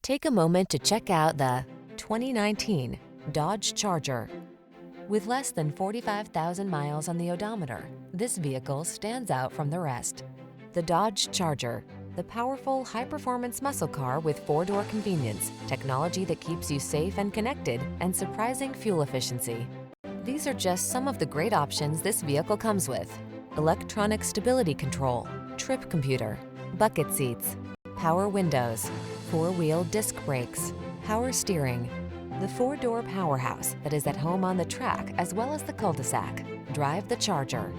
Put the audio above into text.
Take a moment to check out the 2019 Dodge Charger. With less than 45,000 miles on the odometer, this vehicle stands out from the rest. The Dodge Charger, the powerful, high-performance muscle car with four-door convenience, technology that keeps you safe and connected, and surprising fuel efficiency. These are just some of the great options this vehicle comes with: electronic stability control, trip computer, bucket seats, power windows, four-wheel disc brakes, power steering, the four-door powerhouse that is at home on the track as well as the cul-de-sac. Drive the Charger.